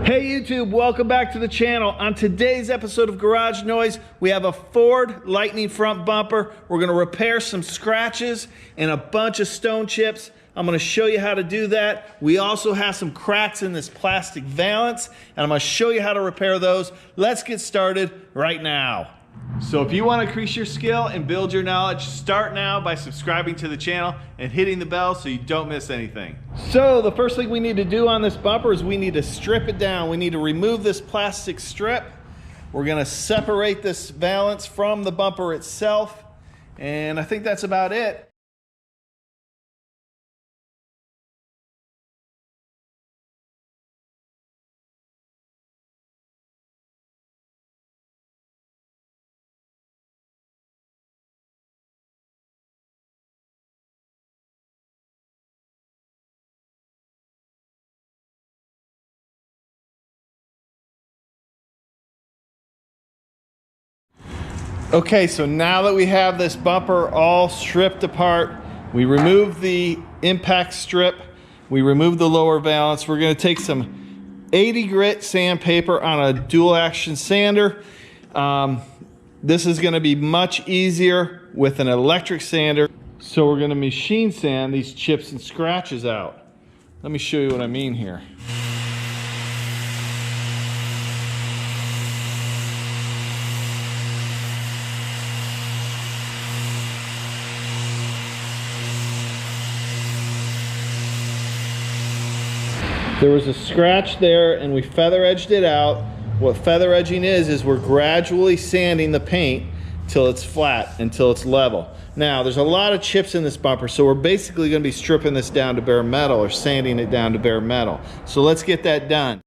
Hey YouTube, welcome back to the channel. On today's episode of Garage Noise, we have a Ford Lightning front bumper. We're gonna repair some scratches and a bunch of stone chips. I'm gonna show you how to do that. We also have some cracks in this plastic valance, and I'm gonna show you how to repair those. Let's get started right now. So if you want to increase your skill and build your knowledge, start now by subscribing to the channel and hitting the bell so you don't miss anything. So the first thing we need to do on this bumper is we need to strip it down. We need to remove this plastic strip. We're going to separate this valance from the bumper itself, and I think that's about it. Okay, so now that we have this bumper all stripped apart, we remove the impact strip, we remove the lower valance. We're going to take some 80 grit sandpaper on a dual action sander. This is going to be much easier with an electric sander. So we're going to machine sand these chips and scratches out. Let me show you what I mean here. There was a scratch there and we feather edged it out. What feather edging is we're gradually sanding the paint till it's flat, until it's level. Now, there's a lot of chips in this bumper, so we're basically gonna be stripping this down to bare metal or sanding it down to bare metal. So let's get that done.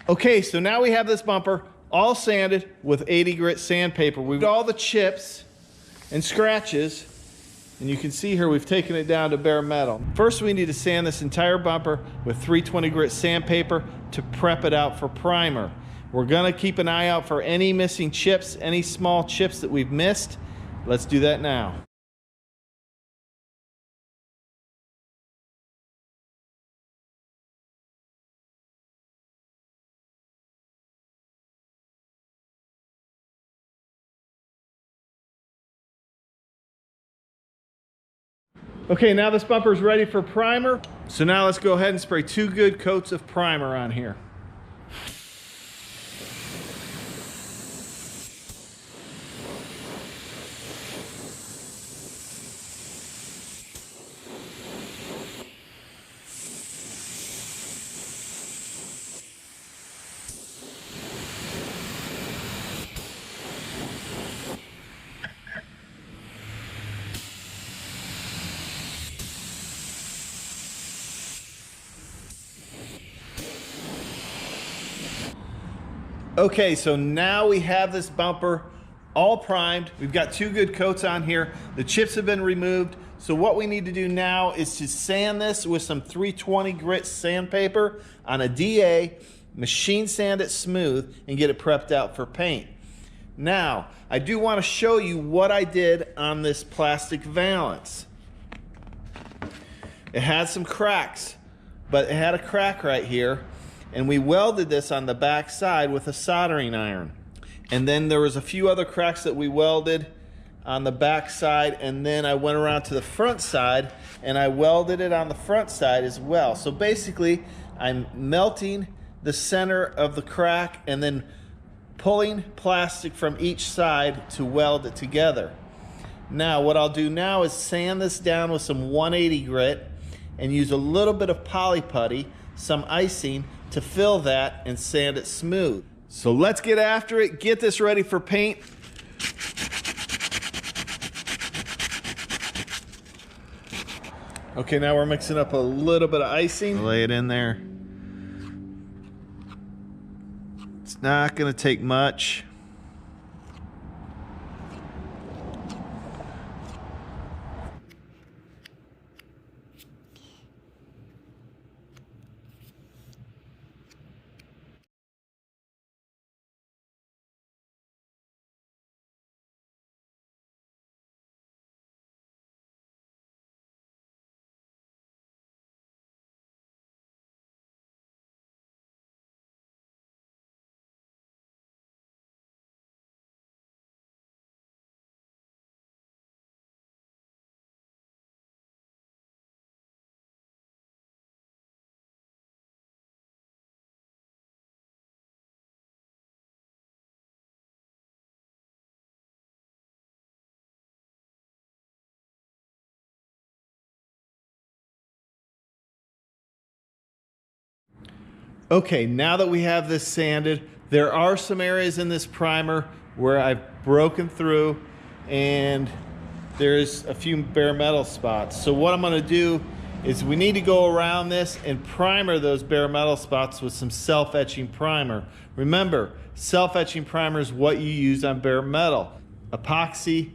Okay, so now we have this bumper all sanded with 80 grit sandpaper. We've got all the chips and scratches, and you can see here we've taken it down to bare metal. First, we need to sand this entire bumper with 320 grit sandpaper to prep it out for primer. We're gonna keep an eye out for any missing chips, any small chips that we've missed. Let's do that now. Okay, now this bumper is ready for primer. So now let's go ahead and spray 2 good coats of primer on here. Okay, so now we have this bumper all primed. We've got 2 good coats on here. The chips have been removed. So what we need to do now is to sand this with some 320 grit sandpaper on a DA, machine sand it smooth, and get it prepped out for paint. Now, I do want to show you what I did on this plastic valance. It had some cracks, but it had a crack right here. And we welded this on the back side with a soldering iron. And then there was a few other cracks that we welded on the back side, and then I went around to the front side and I welded it on the front side as well. So basically, I'm melting the center of the crack and then pulling plastic from each side to weld it together. Now, what I'll do now is sand this down with some 180 grit and use a little bit of poly putty, some icing, to fill that and sand it smooth. So let's get after it, get this ready for paint. Okay, now we're mixing up a little bit of icing. Lay it in there. It's It's not going to take much. Okay, now that we have this sanded, there are some areas in this primer where I've broken through and there's a few bare metal spots. So what I'm gonna do is we need to go around this and primer those bare metal spots with some self-etching primer. Remember, self-etching primer is what you use on bare metal. Epoxy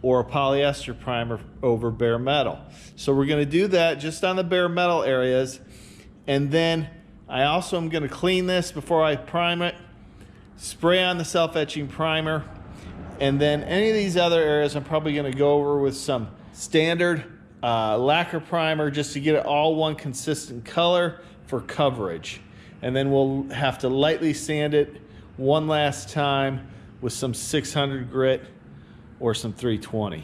or a polyester primer over bare metal. So we're gonna do that just on the bare metal areas, and then I also am going to clean this before I prime it, spray on the self-etching primer, and then any of these other areas I'm probably going to go over with some standard lacquer primer just to get it all one consistent color for coverage. And then we'll have to lightly sand it one last time with some 600 grit or some 320.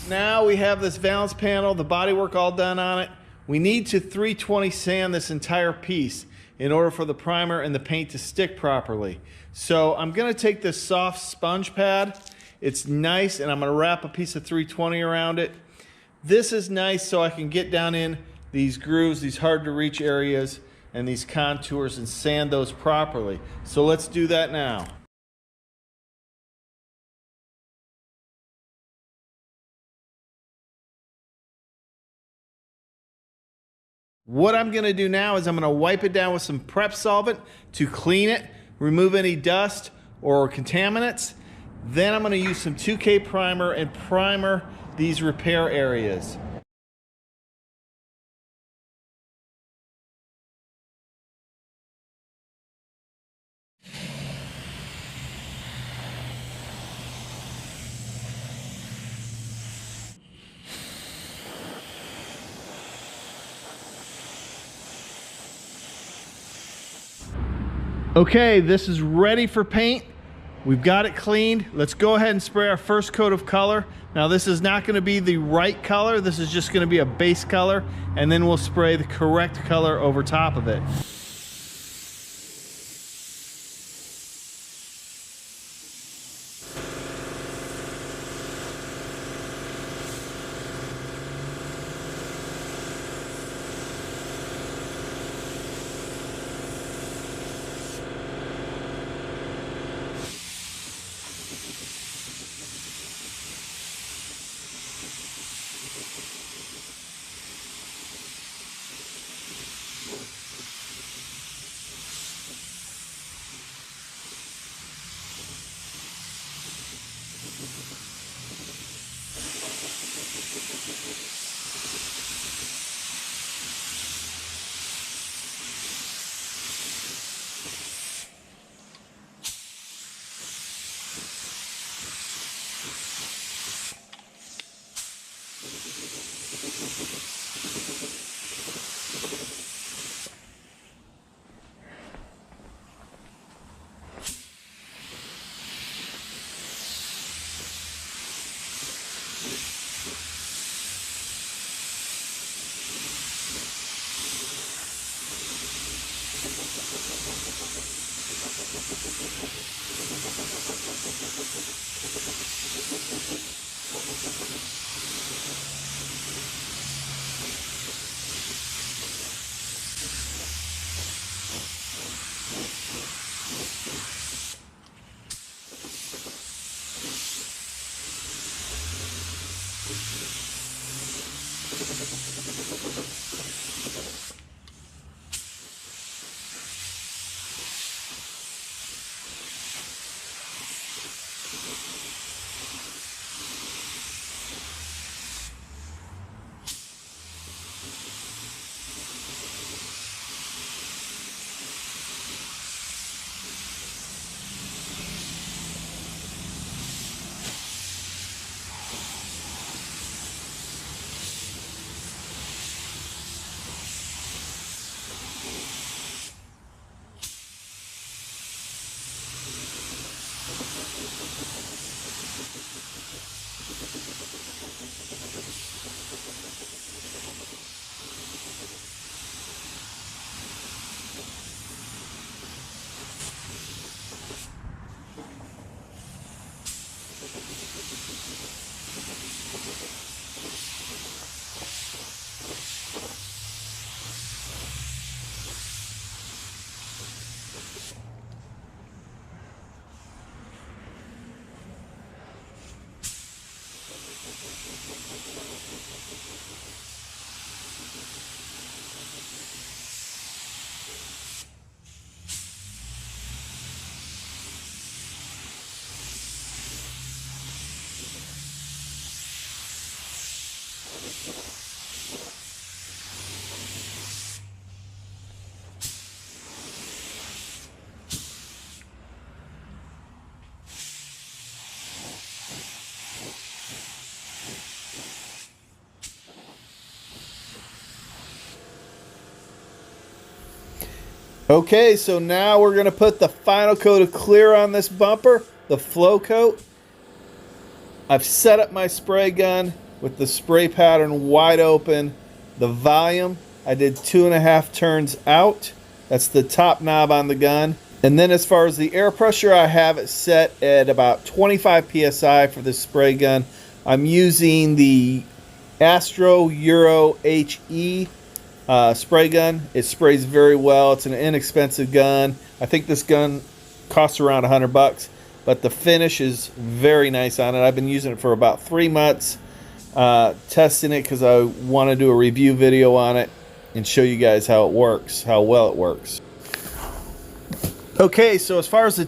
Now we have this valance panel, the bodywork all done on it. We need to 320 sand this entire piece in order for the primer and the paint to stick properly. So I'm gonna take this soft sponge pad. It's nice, and I'm gonna wrap a piece of 320 around it. This is nice so I can get down in these grooves, these hard to reach areas, and these contours and sand those properly. So let's do that now. What I'm going to do now is I'm going to wipe it down with some prep solvent to clean it, remove any dust or contaminants. Then I'm going to use some 2K primer and primer these repair areas. Okay, this is ready for paint. We've got it cleaned. Let's go ahead and spray our first coat of color. Now this is not going to be the right color. This is just going to be a base color, and then we'll spray the correct color over top of it. Okay, so now we're going to put the final coat of clear on this bumper, the flow coat. I've set up my spray gun with the spray pattern wide open. The volume, I did 2.5 turns out. That's the top knob on the gun. And then as far as the air pressure, I have it set at about 25 psi for this spray gun. I'm using the Astro Euro HE spray gun. It sprays very well. It's an inexpensive gun. I think this gun costs around $100, but the finish is very nice on it. I've been using it for about 3 months, testing it because I want to do a review video on it and show you guys how it works, how well it works. Okay, so as far as the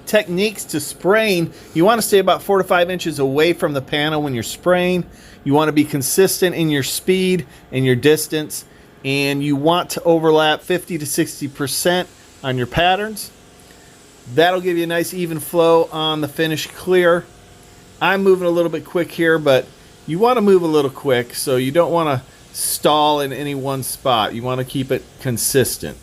techniques to spraying, you want to stay about 4 to 5 inches away from the panel when you're spraying. You want to be consistent in your speed and your distance, and you want to overlap 50 to 60% on your patterns. That'll give you a nice even flow on the finished clear. I'm moving a little bit quick here, but you want to move a little quick, so you don't want to stall in any one spot. You want to keep it consistent.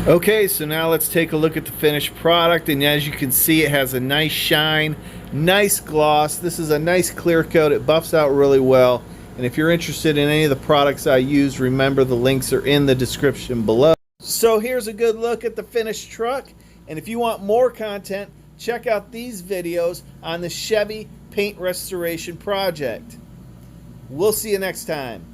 Okay, so now let's take a look at the finished product, and as you can see, it has a nice shine, nice gloss. This is a nice clear coat. It buffs out really well, and if you're interested in any of the products I use, remember the links are in the description below. So here's a good look at the finished truck, and if you want more content, check out these videos on the Chevy paint restoration project. We'll see you next time.